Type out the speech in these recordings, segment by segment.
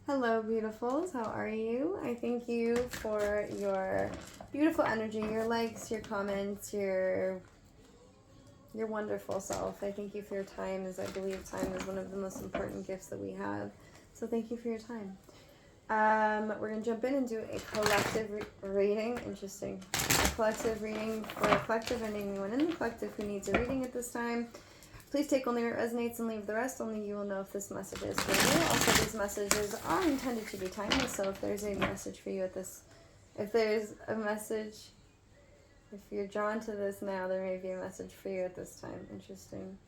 Hello, beautifuls. How are you? I thank you for your beautiful energy, your likes, your comments, your wonderful self. I thank you for your time, as I believe time is one of the most important gifts that we have. So thank you for your time. We're going to jump in and do a collective reading. Interesting. A collective reading for a collective and anyone in the collective who needs a reading at this time. Please take only what resonates and leave the rest. Only you will know if this message is for you. Also, these messages are intended to be timeless, so if there's a message for you at this, if there's a message, if you're drawn to this now, there may be a message for you at this time. Interesting.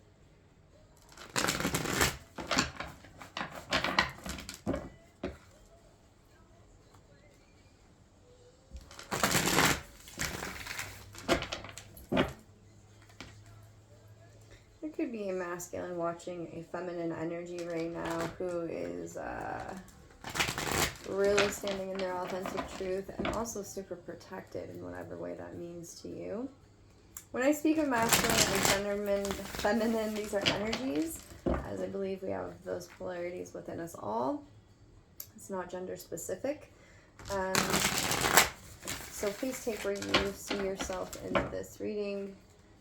There could be a masculine watching a feminine energy right now who is really standing in their authentic truth and also super protected in whatever way that means to you. When I speak of masculine and feminine, these are energies, as I believe we have those polarities within us all. It's not gender specific. So please take where you see yourself in this reading.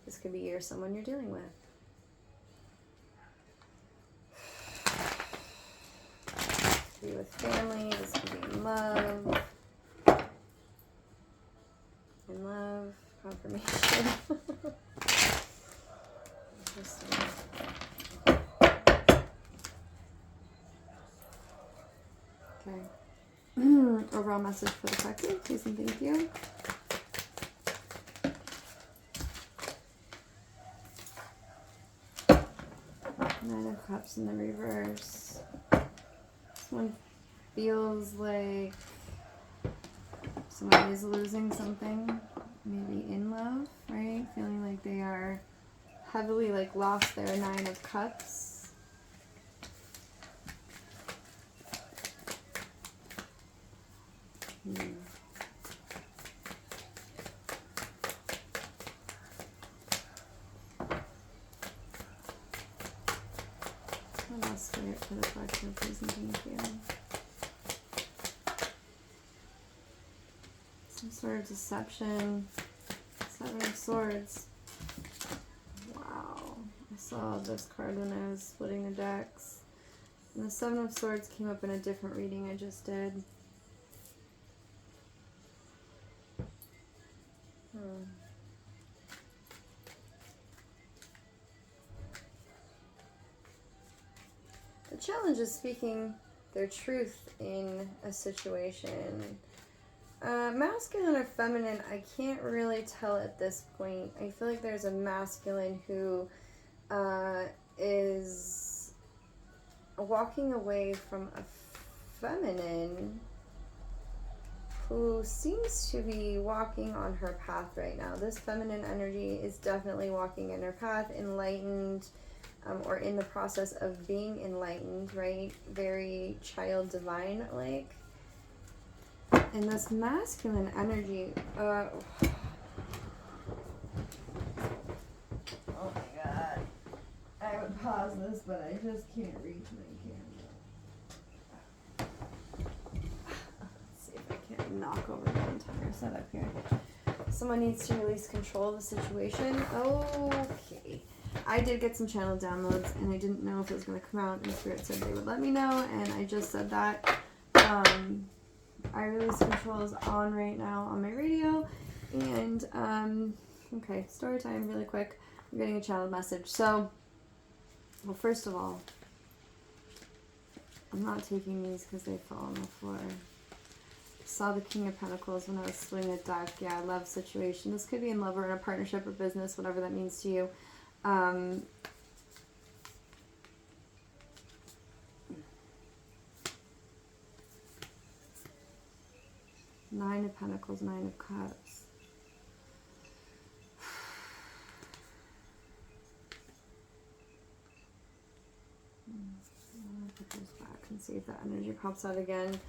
This could be you or someone you're dealing with. This could be with family, this could be in love. In love, confirmation. Interesting. Okay. Overall message for the collective, please and thank you. Nine of Cups in the reverse. This one feels like somebody is losing something, maybe in love, right? Feeling like they are heavily lost their Nine of Cups. What else spirit for the collective, please and thank you. Some sort of deception. Seven of Swords. Wow. I saw this card when I was splitting the decks. And the Seven of Swords came up in a different reading I just did. The challenge is speaking their truth in a situation. Masculine or feminine, I can't really tell at this point. I feel like there's a masculine who is walking away from a feminine who seems to be walking on her path right now. This feminine energy is definitely walking in her path, enlightened, or in the process of being enlightened, right? Very child divine like. And this masculine energy, oh my god. I would pause this, but I just can't reach my camera. Let's see if I can knock over the entire setup here. Someone needs to release control of the situation. Okay. I did get some channel downloads, and I didn't know if it was going to come out, and Spirit said they would let me know, and I just said that. I release control is on right now on my radio, and okay, story time really quick. I'm getting a channel message. So, well, first of all, I'm not taking these because they fall on the floor. Saw the King of Pentacles when I was swinging a deck. Yeah, love situation. This could be in love or in a partnership or business, whatever that means to you. Nine of Pentacles, Nine of Cups. I'm gonna put this back and see if that energy pops out again.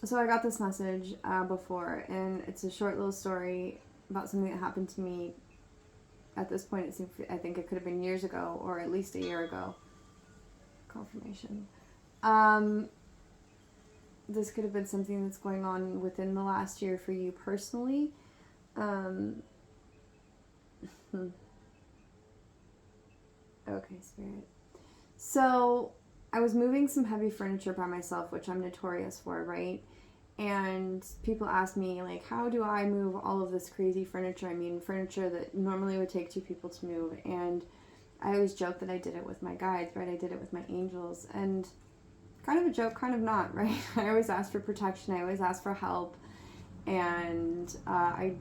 So I got this message before, and it's a short little story about something that happened to me at this point, I think it could have been years ago or at least a year ago. Confirmation. This could have been something that's going on within the last year for you personally. Okay, Spirit. So I was moving some heavy furniture by myself, which I'm notorious for, right? And people ask me, like, how do I move all of this crazy furniture? I mean, furniture that normally would take 2 people to move. And I always joke that I did it with my guides, right? I did it with my angels. And kind of a joke, kind of not, right? I always ask for protection. I always ask for help. And I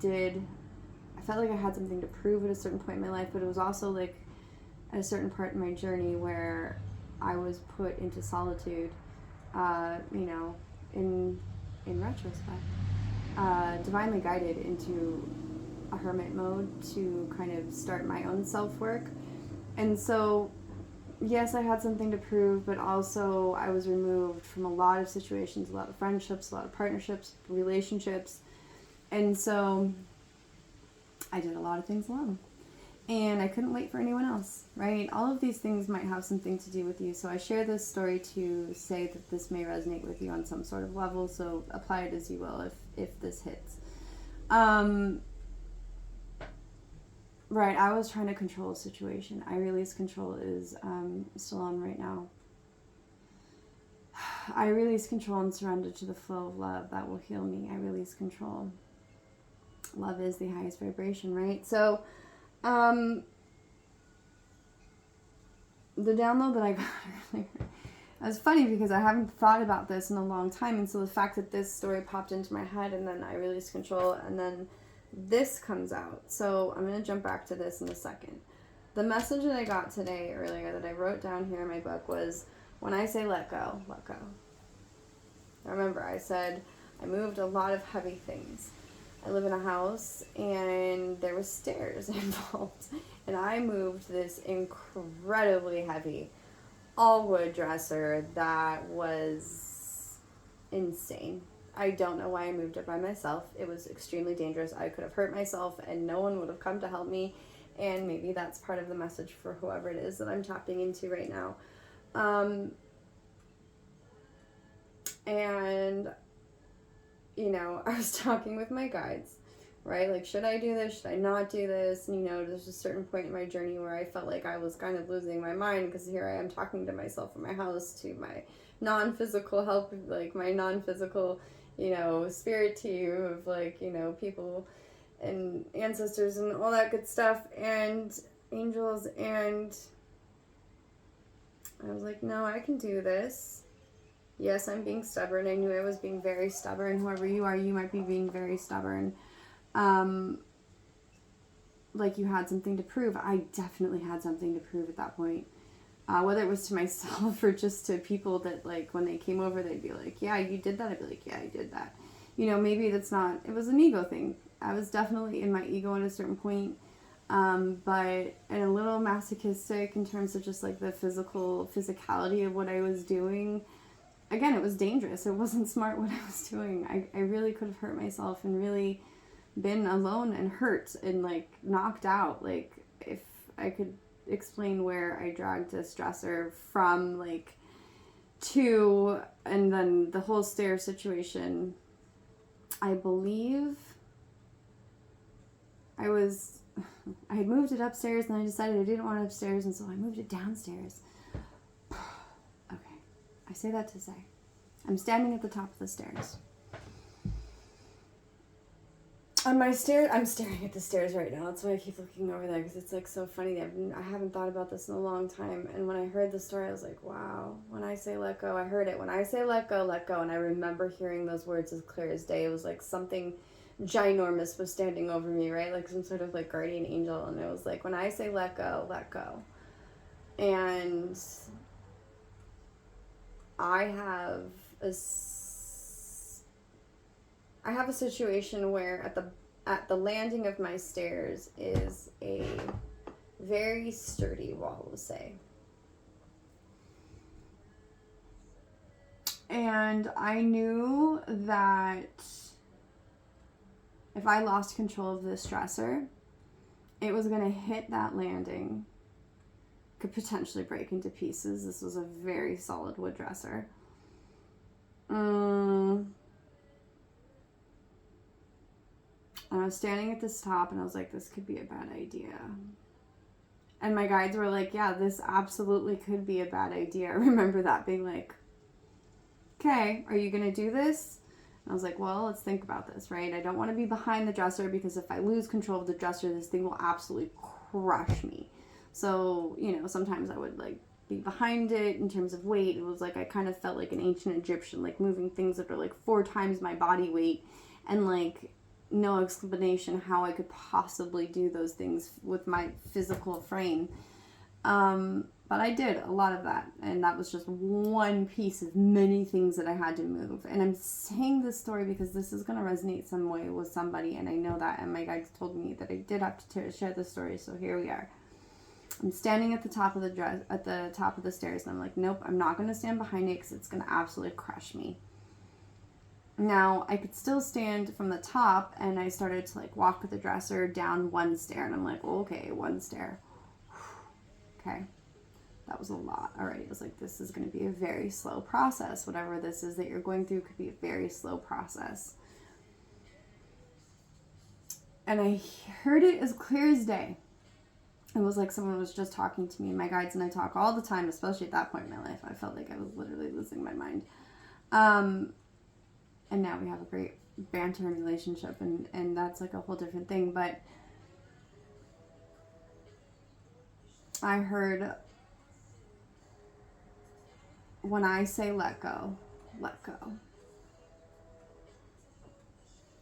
felt like I had something to prove at a certain point in my life, but it was also like at a certain part in my journey where I was put into solitude, in retrospect, divinely guided into a hermit mode to kind of start my own self-work. And so, yes, I had something to prove, but also I was removed from a lot of situations, a lot of friendships, a lot of partnerships, relationships. And so I did a lot of things alone. And I couldn't wait for anyone else, right? All of these things might have something to do with you. So I share this story to say that this may resonate with you on some sort of level. So apply it as you will if this hits. Right, I was trying to control a situation. I release control is still on right now. I release control and surrender to the flow of love that will heal me. I release control. Love is the highest vibration, right? So the download that I got earlier, it was funny because I haven't thought about this in a long time, and so the fact that this story popped into my head and then I released control and then this comes out. So I'm going to jump back to this in a second. The message that I got today earlier that I wrote down here in my book was, when I say let go, let go. Remember, I said I moved a lot of heavy things. I live in a house and there was stairs involved, and I moved this incredibly heavy all wood dresser that was insane. I don't know why I moved it by myself. It was extremely dangerous. I could have hurt myself and no one would have come to help me, and maybe that's part of the message for whoever it is that I'm tapping into right now. And I was talking with my guides, right? Like, should I do this? Should I not do this? And, there's a certain point in my journey where I felt like I was kind of losing my mind, because here I am talking to myself in my house, to my non-physical help, like my non-physical, spirit team of people and ancestors and all that good stuff and angels. And I was like, no, I can do this. Yes, I'm being stubborn. I knew I was being very stubborn. Whoever you are, you might be being very stubborn. Like you had something to prove. I definitely had something to prove at that point. Whether it was to myself or just to people that, like, when they came over, they'd be like, yeah, you did that. I'd be like, yeah, I did that. Maybe that's not, it was an ego thing. I was definitely in my ego at a certain point. But and a little masochistic in terms of just like the physicality of what I was doing. Again, it was dangerous. It wasn't smart what I was doing. I really could have hurt myself and really been alone and hurt and like knocked out. Like, if I could explain where I dragged this dresser from, like, to, and then the whole stair situation, I believe I had moved it upstairs and I decided I didn't want it upstairs, and so I moved it downstairs. Okay. I say that to say, I'm standing at the top of the stairs. On my stairs, I'm staring at the stairs right now. That's why I keep looking over there, because it's like so funny. I haven't thought about this in a long time. And when I heard the story, I was like, wow. When I say let go, I heard it. When I say let go, let go. And I remember hearing those words as clear as day. It was like something ginormous was standing over me, right? Like some sort of like guardian angel. And it was like, when I say let go, let go. And I have a situation where at the landing of my stairs is a very sturdy wall, we'll say. And I knew that if I lost control of this dresser, it was going to hit that landing, could potentially break into pieces. This was a very solid wood dresser. And I was standing at this top and I was like, this could be a bad idea. And my guides were like, yeah, this absolutely could be a bad idea. I remember that being like, okay, are you going to do this? And I was like, well, let's think about this, right? I don't want to be behind the dresser because if I lose control of the dresser, this thing will absolutely crush me. So, you know, sometimes I would like be behind it in terms of weight. It was like I kind of felt like an ancient Egyptian, like moving things that are like 4 times my body weight, and like no explanation how I could possibly do those things with my physical frame. But I did a lot of that, and that was just one piece of many things that I had to move. And I'm saying this story because this is going to resonate some way with somebody, and I know that, and my guides told me that I did have to share this story, so here we are. I'm standing at the top of the stairs, and I'm like, nope, I'm not going to stand behind it because it's going to absolutely crush me. Now, I could still stand from the top, and I started to like walk the dresser down one stair, and I'm like, okay, one stair. Okay, that was a lot already. I was like, this is going to be a very slow process. Whatever this is that you're going through could be a very slow process. And I heard it as clear as day. It was like someone was just talking to me. My guides and I talk all the time, especially at that point in my life. I felt like I was literally losing my mind. And now we have a great banter and relationship, and that's like a whole different thing. But I heard, when I say let go, let go.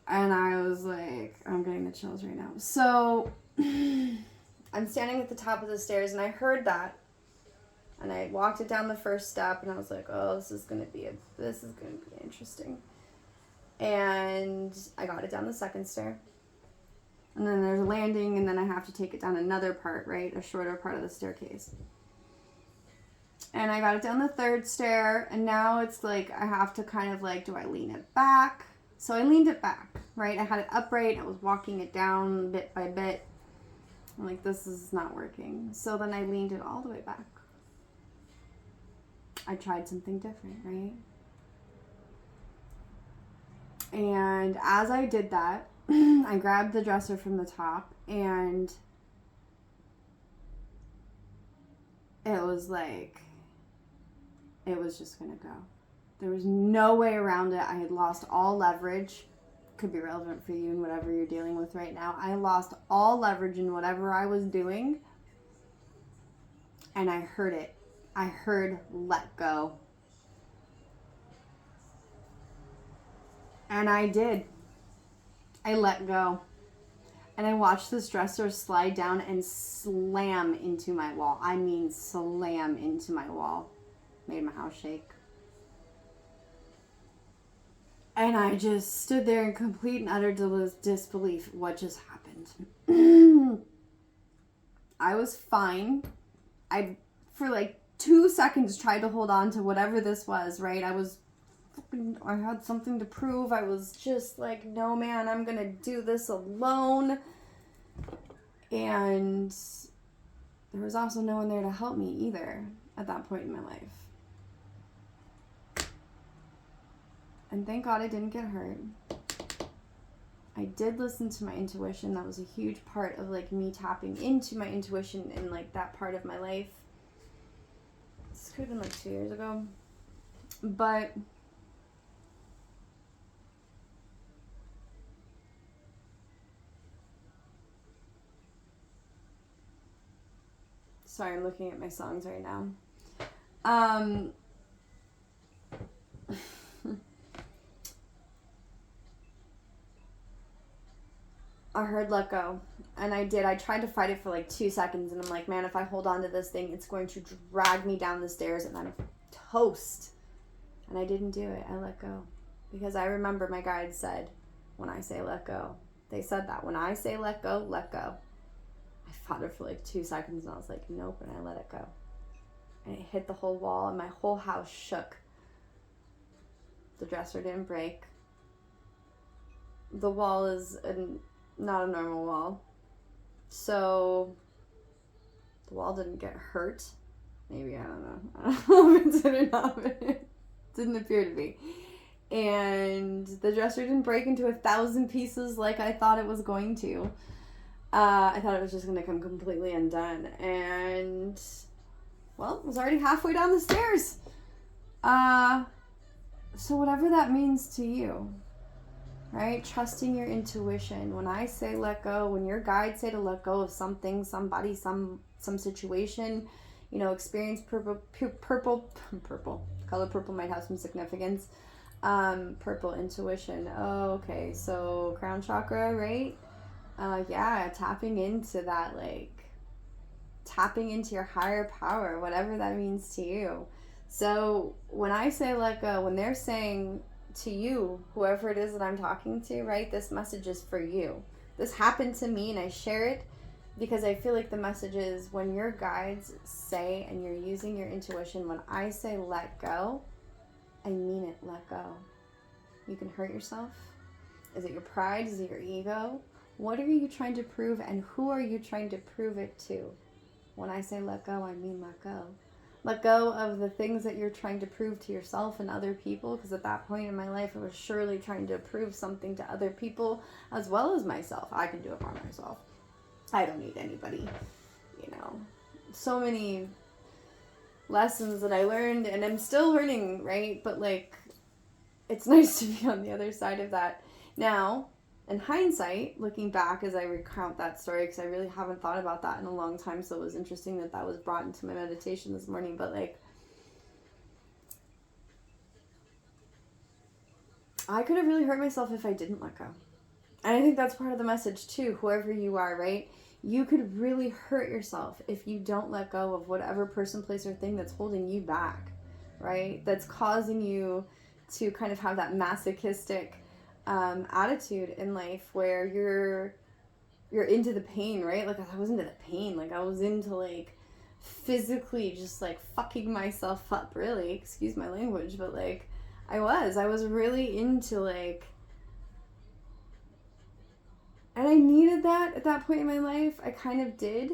And I was like, I'm getting the chills right now. So I'm standing at the top of the stairs, and I heard that, and I walked it down the first step, and I was like, oh, this is gonna be interesting. And I got it down the second stair, and then there's a landing, and then I have to take it down another part, right, a shorter part of the staircase. And I got it down the third stair, and now it's like I have to kind of like, do I lean it back? So I leaned it back, right? I had it upright. I was walking it down bit by bit. I'm like, this is not working. So then I leaned it all the way back. I tried something different, right? And as I did that, I grabbed the dresser from the top, and it was like, it was just gonna go. There was no way around it. I had lost all leverage. Could be relevant for you in whatever you're dealing with right now. I lost all leverage in whatever I was doing, and I heard it. I heard let go. And I did. I let go. And I watched this dresser slide down and slam into my wall. I mean, slam into my wall. Made my house shake. And I just stood there in complete and utter disbelief. What just happened? I was fine. I, for like 2 seconds, tried to hold on to whatever this was, right? I had something to prove. I was just like, no, man, I'm going to do this alone. And there was also no one there to help me either at that point in my life. And thank God I didn't get hurt. I did listen to my intuition. That was a huge part of like me tapping into my intuition in like that part of my life. This could have been like 2 years ago. But sorry, I'm looking at my songs right now. I heard let go, and I did. I tried to fight it for like 2 seconds, and I'm like, man, if I hold on to this thing, it's going to drag me down the stairs, and I'm toast. And I didn't do it. I let go, because I remember my guide said, when I say let go, they said that when I say let go, let go. I fought it for like 2 seconds, and I was like, nope, and I let it go. And it hit the whole wall, and my whole house shook. The dresser didn't break. The wall is not a normal wall. So the wall didn't get hurt. Maybe, I don't know. I don't know if it did or not, but it didn't appear to be. And the dresser didn't break into 1,000 pieces like I thought it was going to. I thought it was just going to come completely undone. And, well, it was already halfway down the stairs. So whatever that means to you, right? Trusting your intuition. When I say let go, when your guides say to let go of something, somebody, some situation, you know, experience purple, color purple might have some significance. Purple intuition. Oh, okay. So crown chakra, right? Yeah, tapping into that, like tapping into your higher power, whatever that means to you. So when I say let go, when they're saying to you, whoever it is that I'm talking to, right, this message is for you. This happened to me and I share it because I feel like the message is when your guides say and you're using your intuition, when I say let go, I mean it, let go. You can hurt yourself. Is it your pride? Is it your ego? What are you trying to prove and who are you trying to prove it to? When I say let go, I mean let go. Let go of the things that you're trying to prove to yourself and other people, because at that point in my life, I was surely trying to prove something to other people as well as myself. I can do it by myself. I don't need anybody, you know. So many lessons that I learned and I'm still learning, right? But like, it's nice to be on the other side of that. Now, in hindsight, looking back as I recount that story, because I really haven't thought about that in a long time, so it was interesting that that was brought into my meditation this morning, but like, I could have really hurt myself if I didn't let go. And I think that's part of the message too, whoever you are, right? You could really hurt yourself if you don't let go of whatever person, place, or thing that's holding you back, right? That's causing you to kind of have that masochistic attitude in life where you're into the pain, right? Like I was into the pain, like I was into like physically just like fucking myself up, really, excuse my language, but like I was really into like, and I needed that at that point in my life. I kind of did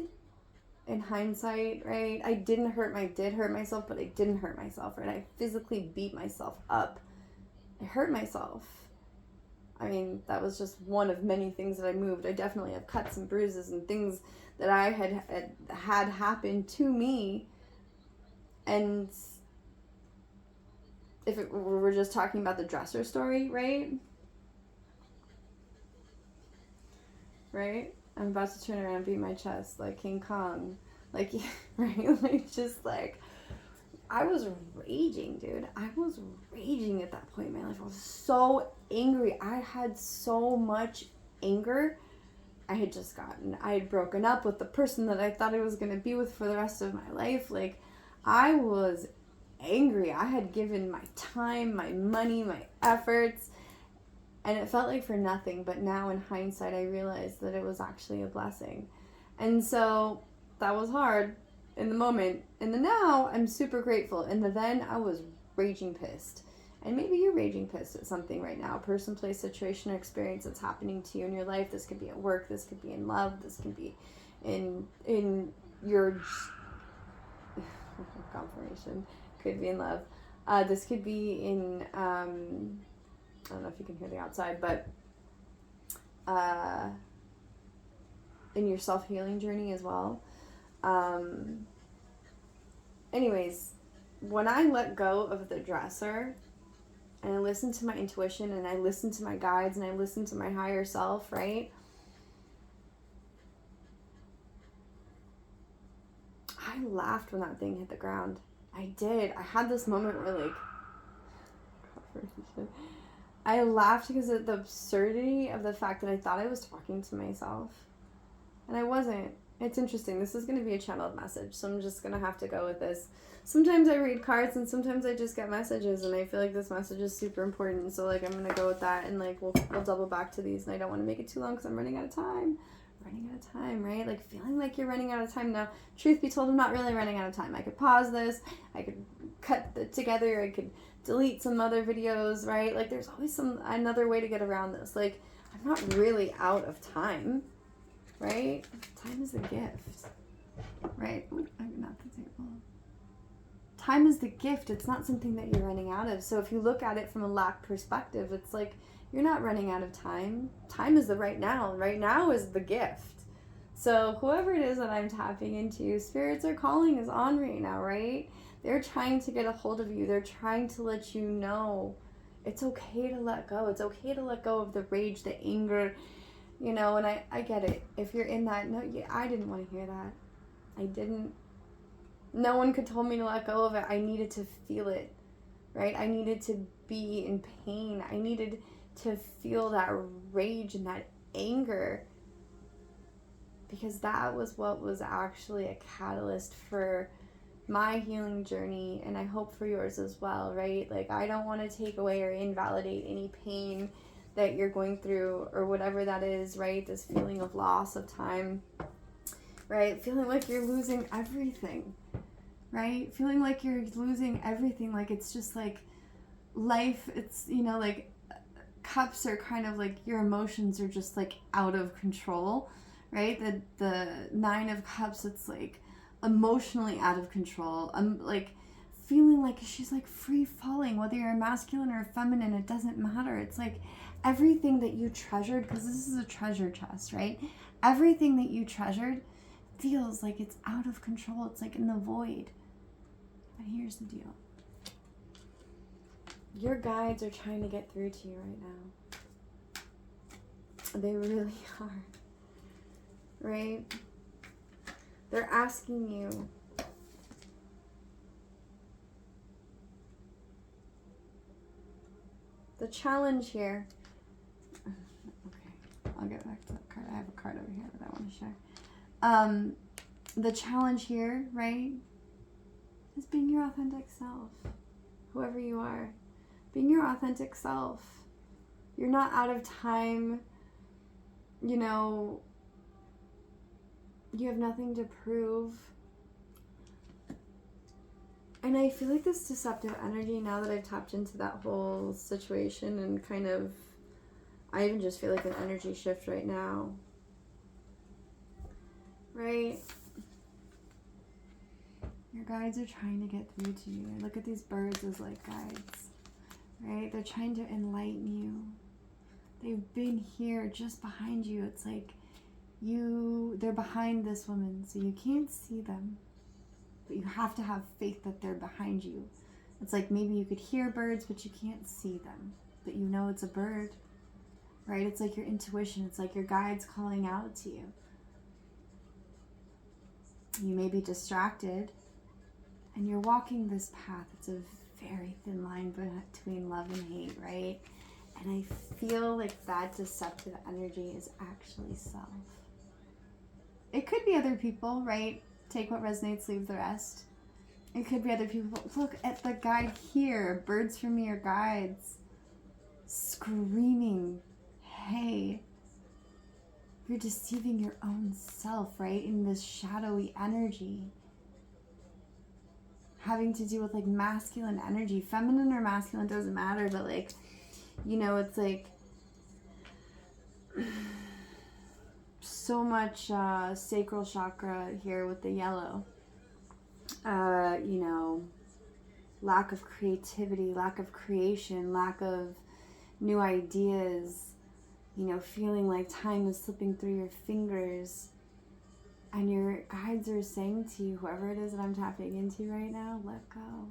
in hindsight, right? I did hurt myself, but I didn't hurt myself, right? I physically beat myself up. I hurt myself. I mean, that was just one of many things that I moved. I definitely have cuts and bruises and things that I had happen to me. And if we're just talking about the dresser story, right? Right? I'm about to turn around and beat my chest like King Kong. Like, right? Like, just like, I was raging, dude. I was raging at that point in my life. I was so angry. I had so much anger. I had broken up with the person that I thought I was going to be with for the rest of my life. Like, I was angry. I had given my time, my money, my efforts, and it felt like for nothing. But now in hindsight, I realized that it was actually a blessing. And so that was hard in the moment. In the now, I'm super grateful. In the then, I was raging pissed. And maybe you're raging pissed at something right now. Person, place, situation, or experience that's happening to you in your life. This could be at work. This could be in love. This could be in your confirmation. Could be in love. This could be in, I don't know if you can hear the outside, but in your self-healing journey as well. Anyways, when I let go of the dresser and I listened to my intuition and I listened to my guides and I listened to my higher self, right? I laughed when that thing hit the ground. I did. I had this moment where like, I laughed because of the absurdity of the fact that I thought I was talking to myself. And I wasn't. It's interesting. This is going to be a channeled message, so I'm just going to have to go with this. Sometimes I read cards and sometimes I just get messages and I feel like this message is super important. So like I'm going to go with that and like we'll double back to these and I don't want to make it too long because I'm running out of time. Right? Like feeling like you're running out of time. Now, truth be told, I'm not really running out of time. I could pause this. I could cut it together. I could delete some other videos, right? Like there's always another way to get around this. Like I'm not really out of time. right? Time is a gift, right? Ooh, not the table. Time is the gift. It's not something that you're running out of. So if you look at it from a lack perspective, it's like you're not running out of time. Time is the right now. Right now is the gift. So whoever it is that I'm tapping into, spirits are calling is on right now, right? They're trying to get a hold of you. They're trying to let you know it's okay to let go. It's okay to let go of the rage, the anger, you know, and I get it. If you're in that, no, I didn't want to hear that. I didn't. No one could told me to let go of it. I needed to feel it, right? I needed to be in pain. I needed to feel that rage and that anger, because that was what was actually a catalyst for my healing journey, and I hope for yours as well, right? Like, I don't want to take away or invalidate any pain that you're going through or whatever that is, right? This feeling of loss of time, right? Feeling like you're losing everything, right? Feeling like you're losing everything. Like, it's just like life, it's, you know, like cups are kind of like your emotions are just like out of control, right? The 9 of Cups, it's like emotionally out of control. Like feeling like she's like free falling, whether you're masculine or feminine, it doesn't matter. It's like everything that you treasured, because this is a treasure chest, right? Everything that you treasured feels like it's out of control. It's like in the void. But here's the deal. Your guides are trying to get through to you right now. They really are. Right? They're asking you the challenge here. Okay, I'll get back to that card. I have a card over here that I want to share. The challenge here, right, is being your authentic self. Whoever you are, being your authentic self. You're not out of time. You know, you have nothing to prove. And I feel like this deceptive energy, now that I've tapped into that whole situation and kind of, I even just feel like an energy shift right now. Right? Your guides are trying to get through to you. Look at these birds as like guides. Right? They're trying to enlighten you. They've been here just behind you. It's like they're behind this woman, so you can't see them. But you have to have faith that they're behind you. It's like maybe you could hear birds, but you can't see them. But you know it's a bird, right? It's like your intuition. It's like your guides calling out to you. You may be distracted, and you're walking this path. It's a very thin line between love and hate, right? And I feel like that deceptive energy is actually self. It could be other people, right? Take what resonates, leave the rest. It could be other people. Look at the guide here. Birds for me are guides. Screaming, hey, you're deceiving your own self, right? In this shadowy energy. Having to do with like masculine energy. Feminine or masculine doesn't matter, but like, you know, it's like so much sacral chakra here with the yellow. You know, lack of creativity, lack of creation, lack of new ideas, you know, feeling like time is slipping through your fingers. And your guides are saying to you, whoever it is that I'm tapping into right now, let go.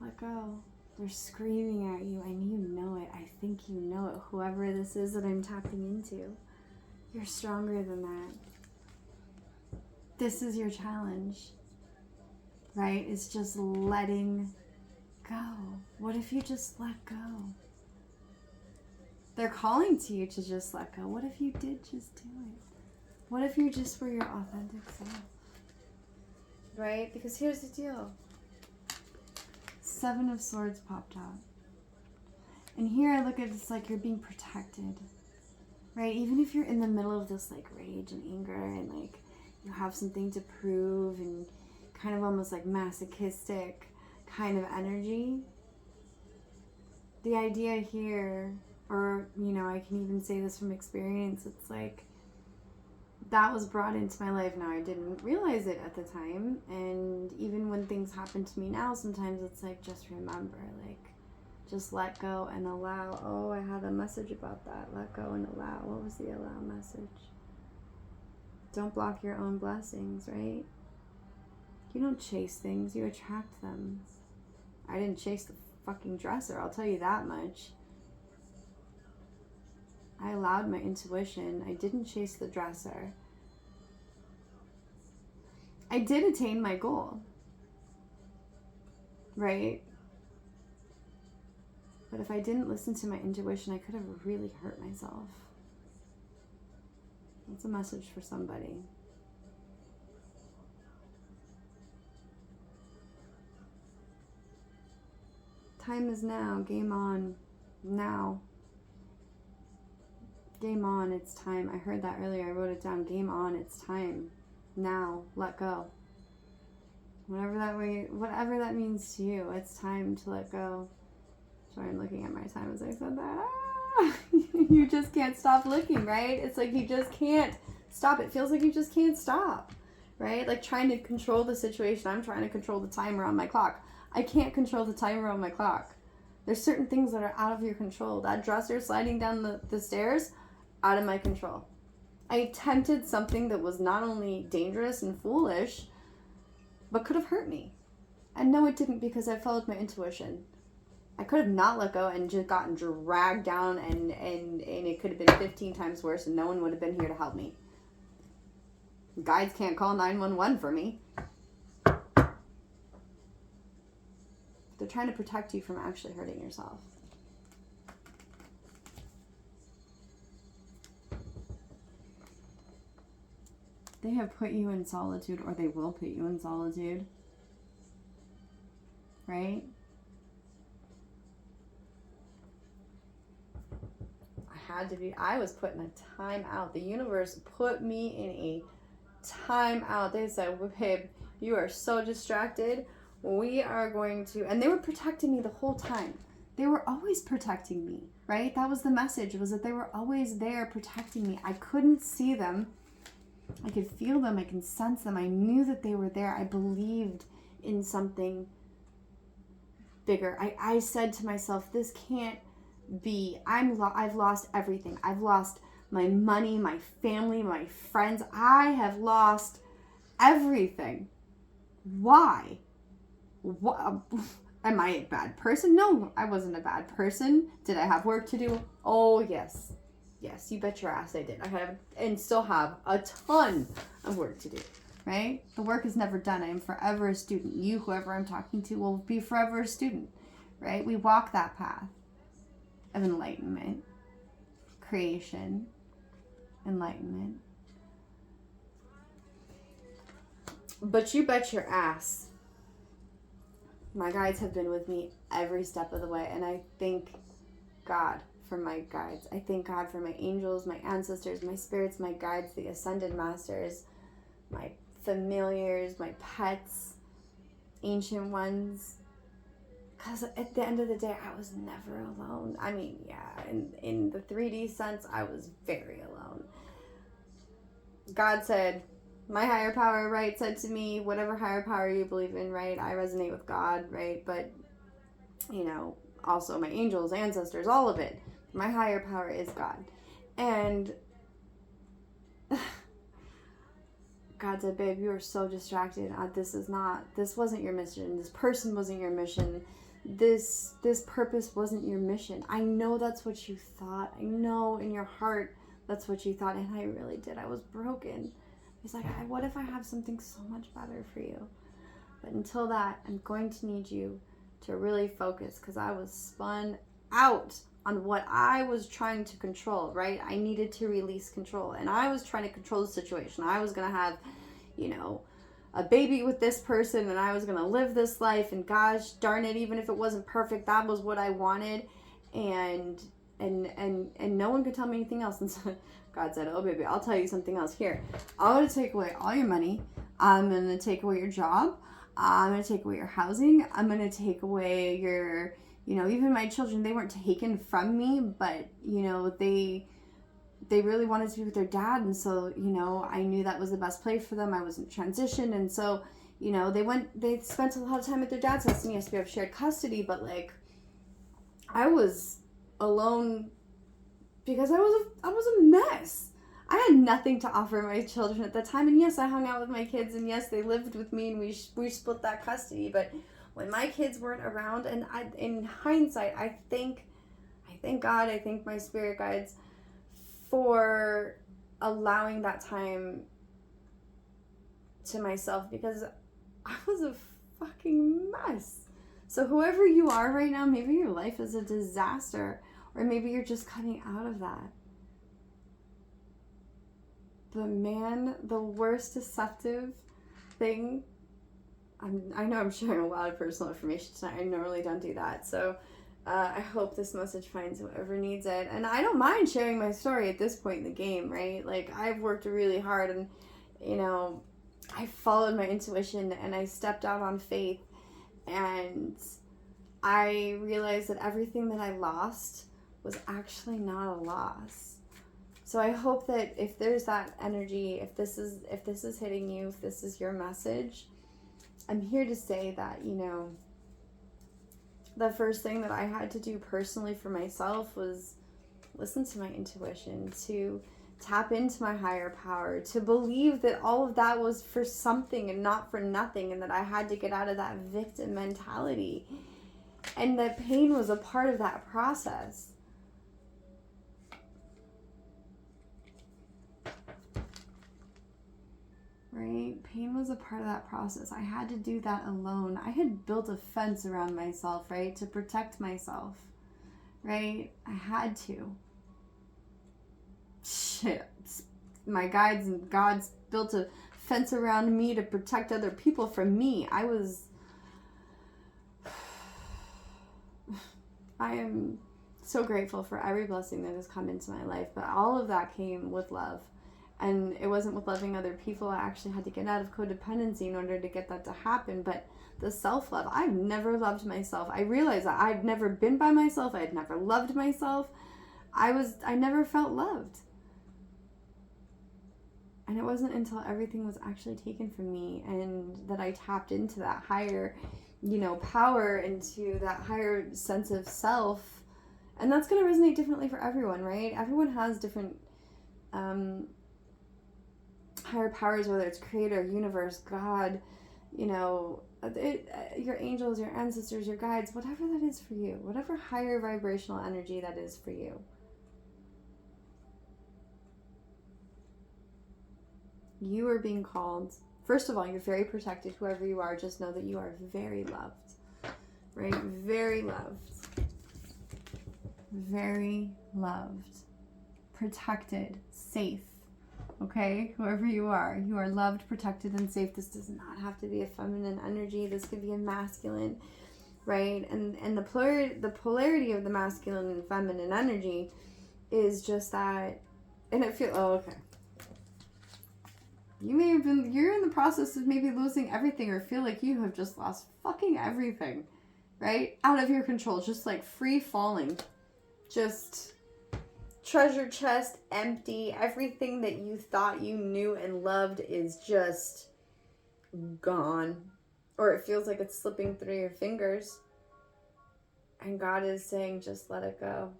Let go. They're screaming at you, and you know it. I think you know it. Whoever this is that I'm tapping into, you're stronger than that. This is your challenge, right? It's just letting go. What if you just let go? They're calling to you to just let go. What if you did just do it? What if you just were your authentic self? Right? Because here's the deal. 7 of Swords popped out. And here I look at it, it's like you're being protected. Right? Even if you're in the middle of this like rage and anger and like you have something to prove and kind of almost like masochistic kind of energy. The idea here, or you know, I can even say this from experience, it's like that was brought into my life. Now, I didn't realize it at the time, and even when things happen to me now, sometimes it's like, just remember, like, just let go and allow. Oh, I had a message about that. Let go and allow. What was the allow message? Don't block your own blessings, right? You don't chase things, you attract them. I didn't chase the fucking dresser, I'll tell you that much. I allowed my intuition. I didn't chase the dresser. I did attain my goal, right? But if I didn't listen to my intuition, I could have really hurt myself. That's a message for somebody. Time is now. Game on. Now. Game on. It's time. I heard that earlier. I wrote it down. Game on. It's time. Now. Let go. Whatever that means to you, it's time to let go. Sorry, I'm looking at my time as I said that. You just can't stop looking, right? It's like you just can't stop. It feels like you just can't stop, right? Like trying to control the situation. I'm trying to control the timer on my clock. I can't control the timer on my clock. There's certain things that are out of your control. That dresser sliding down the stairs, out of my control. I attempted something that was not only dangerous and foolish, but could have hurt me. And no, it didn't, because I followed my intuition. I could have not let go and just gotten dragged down, and it could have been 15 times worse, and no one would have been here to help me. Guides can't call 911 for me. They're trying to protect you from actually hurting yourself. They have put you in solitude, or they will put you in solitude. Right? I was put in a time out. The universe put me in a time out. They said, babe, you are so distracted. We are going to, and they were protecting me the whole time. They were always protecting me, right? That was the message, was that they were always there protecting me. I couldn't see them. I could feel them. I can sense them. I knew that they were there. I believed in something bigger. I said to myself, this can't be. I've lost everything. I've lost my money, my family, my friends. I have lost everything. Why? What? Am I a bad person? No, I wasn't a bad person. Did I have work to do? Oh, yes. Yes, you bet your ass I did. I have and still have a ton of work to do, right? The work is never done. I am forever a student. You, whoever I'm talking to, will be forever a student, right? We walk that path of enlightenment, creation, enlightenment. But you bet your ass, my guides have been with me every step of the way, and I thank God for my guides. I thank God for my angels, my ancestors, my spirits, my guides, the ascended masters, my familiars, my pets, ancient ones. Because at the end of the day, I was never alone. I mean, yeah, in the 3D sense, I was very alone. God said, my higher power, right, said to me, whatever higher power you believe in, right, I resonate with God, right, but, you know, also my angels, ancestors, all of it. My higher power is God. And God said, babe, you are so distracted. This wasn't your mission. This person wasn't your mission. This purpose wasn't your mission. I know that's what you thought. I know in your heart that's what you thought. And I really did. I was broken. He's like, what if I have something so much better for you? But until that, I'm going to need you to really focus, because I was spun out on what I was trying to control, right? I needed to release control, and I was trying to control the situation. I was going to have, you know, a baby with this person, and I was going to live this life, and gosh darn it, even if it wasn't perfect, that was what I wanted, and no one could tell me anything else. And so God said, oh baby, I'll tell you something else. Here, I'm going to take away all your money. I'm going to take away your job. I'm going to take away your housing. I'm going to take away your, you know, even my children, they weren't taken from me, but, you know, they they really wanted to be with their dad. And so, you know, I knew that was the best place for them. I was in transition. And so, you know, they spent a lot of time at their dad's house, and yes, we have shared custody, but like, I was alone because I was a mess. I had nothing to offer my children at the time. And yes, I hung out with my kids, and yes, they lived with me, and we split that custody. But when my kids weren't around, and in hindsight, I thank God, I thank my spirit guides for allowing that time to myself, because I was a fucking mess. So whoever you are right now, maybe your life is a disaster, or maybe you're just coming out of that. But man, the worst deceptive thing, I know I'm sharing a lot of personal information tonight. I normally don't do that. So I hope this message finds whoever needs it. And I don't mind sharing my story at this point in the game, right? Like, I've worked really hard, and, you know, I followed my intuition, and I stepped out on faith, and I realized that everything that I lost was actually not a loss. So I hope that if there's that energy, if this is hitting you, if this is your message, I'm here to say that, you know, the first thing that I had to do personally for myself was listen to my intuition, to tap into my higher power, to believe that all of that was for something and not for nothing, and that I had to get out of that victim mentality, and that pain was a part of that process. Right? Pain was a part of that process. I had to do that alone. I had built a fence around myself, right? To protect myself, right? I had to. Shit. My guides and gods built a fence around me to protect other people from me. I am so grateful for every blessing that has come into my life, but all of that came with love. And it wasn't with loving other people. I actually had to get out of codependency in order to get that to happen. But the self-love, I've never loved myself. I realized that I'd never been by myself. I had never loved myself. I never felt loved. And it wasn't until everything was actually taken from me and that I tapped into that higher, you know, power, into that higher sense of self. And that's going to resonate differently for everyone, right? Everyone has different higher powers, whether it's creator, universe, God, you know, your angels, your ancestors, your guides, whatever that is for you, whatever higher vibrational energy that is for you. You are being called. First of all, you're very protected. Whoever you are, just know that you are very loved, right? Very loved. Very loved. Protected. Safe. Okay? Whoever you are loved, protected, and safe. This does not have to be a feminine energy. This could be a masculine, right? And the polarity of the masculine and feminine energy is just that, and it feels, oh, okay. You're in the process of maybe losing everything, or feel like you have just lost fucking everything, right? Out of your control, just like free falling. Just treasure chest empty. Everything that you thought you knew and loved is just gone. Or it feels like it's slipping through your fingers. And God is saying, just let it go.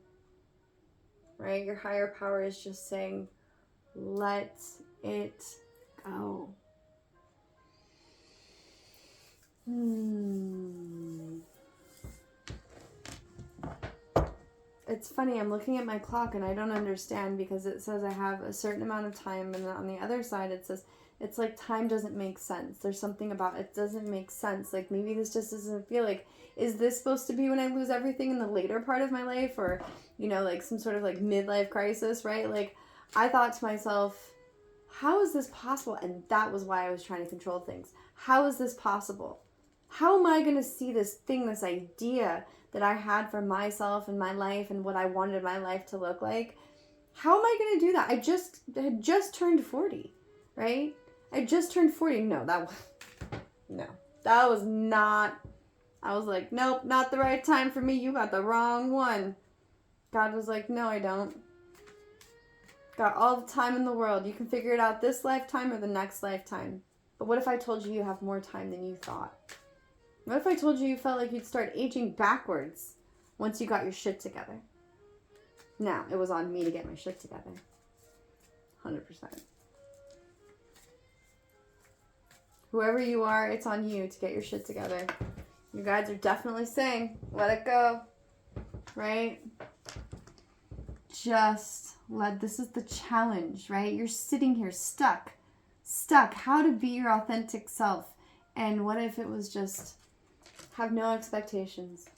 Right? Your higher power is just saying, let it go. It's funny, I'm looking at my clock and I don't understand, because it says I have a certain amount of time, and then on the other side it says, it's like time doesn't make sense. There's something about it doesn't make sense. Like, maybe this just doesn't feel like, is this supposed to be when I lose everything in the later part of my life, or, you know, like some sort of like midlife crisis, right? Like, I thought to myself, how is this possible? And that was why I was trying to control things. How is this possible? How am I going to see this thing, this idea that I had for myself and my life and what I wanted my life to look like? How am I going to do that? I had just turned 40, right? I just turned 40. No, that was not, I was like, nope, not the right time for me. You got the wrong one. God was like, no, I don't. Got all the time in the world. You can figure it out this lifetime or the next lifetime. But what if I told you you have more time than you thought? What if I told you you felt like you'd start aging backwards once you got your shit together? Now, it was on me to get my shit together. 100%. Whoever you are, it's on you to get your shit together. You guys are definitely saying, let it go. Right? Just this is the challenge, right? You're sitting here stuck. How to be your authentic self. And what if it was just have no expectations?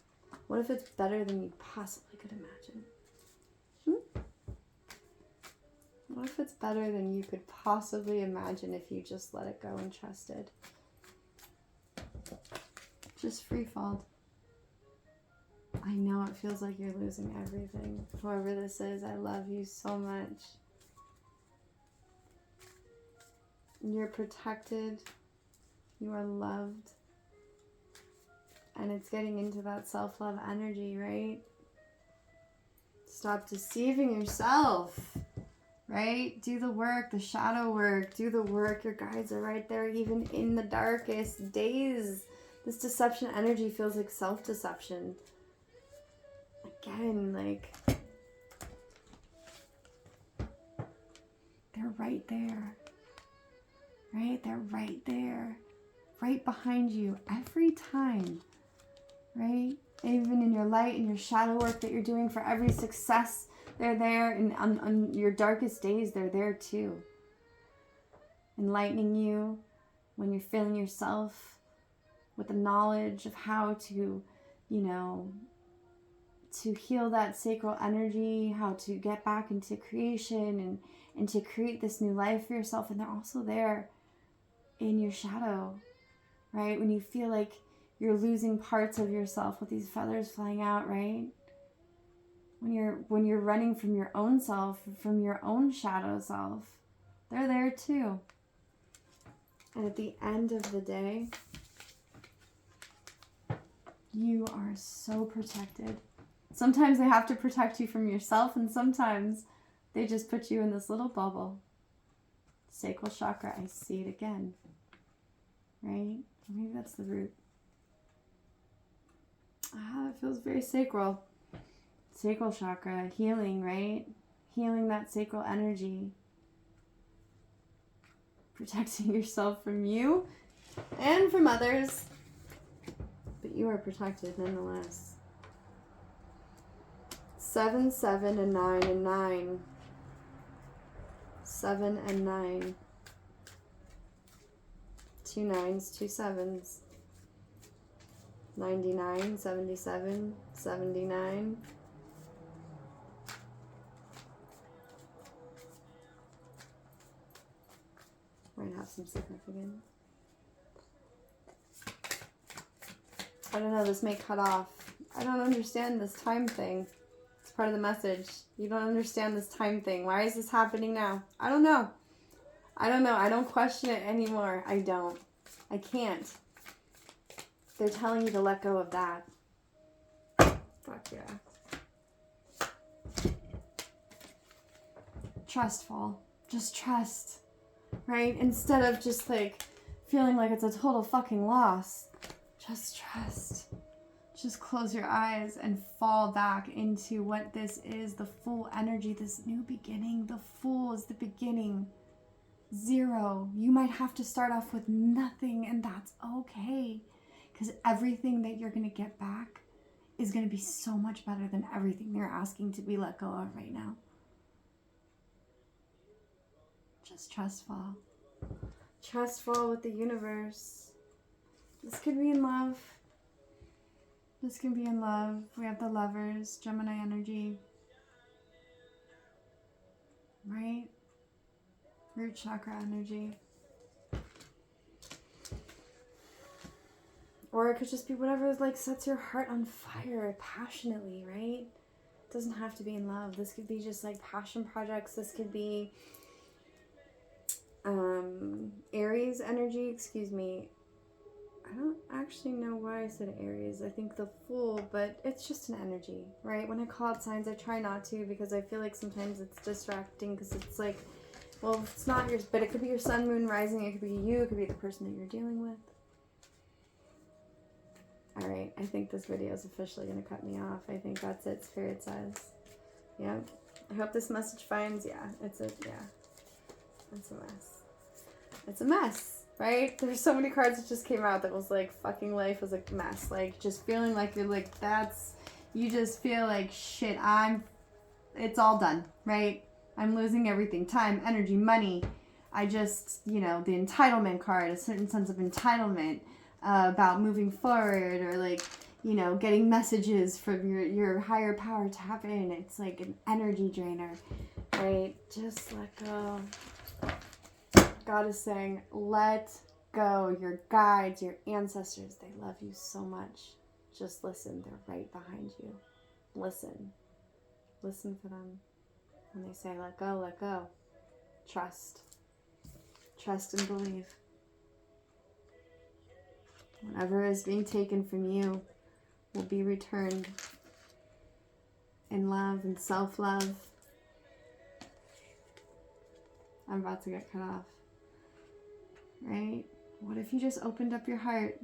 What if it's better than you possibly could imagine? What if it's better than you could possibly imagine if you just let it go and trusted? Just free fall. I know it feels like you're losing everything. Whoever this is, I love you so much. You're protected. You are loved. And it's getting into that self-love energy, right? Stop deceiving yourself, right? Do the work, the shadow work. Do the work. Your guides are right there, even in the darkest days. This deception energy feels like self-deception. Again, like, they're right there, right? They're right there, right behind you every time, right? Even in your light and your shadow work that you're doing for every success, they're there. And on your darkest days, they're there too. Enlightening you when you're feeling yourself with the knowledge of how to, to heal that sacral energy, how to get back into creation and to create this new life for yourself. And they're also there in your shadow, right? When you feel like you're losing parts of yourself with these feathers flying out, right? When you're running from your own self, from your own shadow self, they're there too. And at the end of the day, you are so protected. Sometimes they have to protect you from yourself, and sometimes they just put you in this little bubble. Sacral chakra, I see it again. Right? Maybe that's the root. It feels very sacral. Sacral chakra, healing, right? Healing that sacral energy. Protecting yourself from you and from others. But you are protected nonetheless. 7, 7, and 9, and 9. 7 and 9. 2 9s, 2 7s. 99, 77, 79. Might have some significance. I don't know, this may cut off. I don't understand this time thing. It's part of the message. You don't understand this time thing. Why is this happening now? I don't know. I don't question it anymore. I don't. I can't. They're telling you to let go of that. Fuck yeah. Trust, fall. Just trust. Right? Instead of just like feeling like it's a total fucking loss. Just trust. Just close your eyes and fall back into what this is, the full energy, this new beginning. The full is the beginning. 0. You might have to start off with nothing, and that's okay. Because everything that you're going to get back is going to be so much better than everything they're asking to be let go of right now. Just trust fall. Trust fall with the universe. This could be in love. This can be in love. We have the Lovers, Gemini energy. Right? Root chakra energy. Or it could just be whatever like sets your heart on fire passionately, right? It doesn't have to be in love. This could be just like passion projects. This could be Aries energy, excuse me. I don't actually know why I said Aries. I think the Fool, but it's just an energy, right? When I call out signs, I try not to because I feel like sometimes it's distracting because it's like, well, it's not yours, but it could be your sun, moon, rising. It could be you. It could be the person that you're dealing with. All right, I think this video is officially going to cut me off. I think that's it, Spirit says. Yep. I hope this message finds, it's a mess. It's a mess, right? There's so many cards that just came out that was like, fucking life was a mess. Like, just feeling like you're like, you just feel like, shit, it's all done, right? I'm losing everything, time, energy, money. I just, the entitlement card, a certain sense of entitlement about moving forward, or like, getting messages from your higher power tap in. It's like an energy drainer, right? Just let go. God is saying, let go. Your guides, your ancestors, they love you so much. Just listen. They're right behind you. Listen. Listen for them. When they say, let go, let go. Trust. Trust and believe. Whatever is being taken from you will be returned in love and self-love. I'm about to get cut off. Right? What if you just opened up your heart?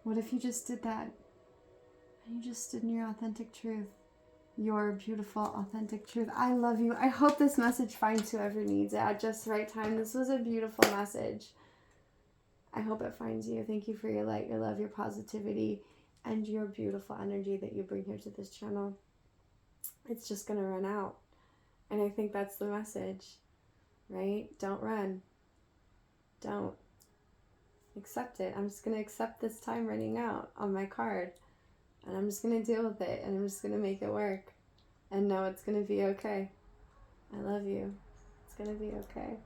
What if you just did that? And you just stood in your authentic truth. Your beautiful, authentic truth. I love you. I hope this message finds whoever needs it at just the right time. This was a beautiful message. I hope it finds you. Thank you for your light, your love, your positivity, and your beautiful energy that you bring here to this channel. It's just going to run out. And I think that's the message, right? Don't run. Don't. Accept it. I'm just going to accept this time running out on my card. And I'm just going to deal with it. And I'm just going to make it work. And know it's going to be okay. I love you. It's going to be okay.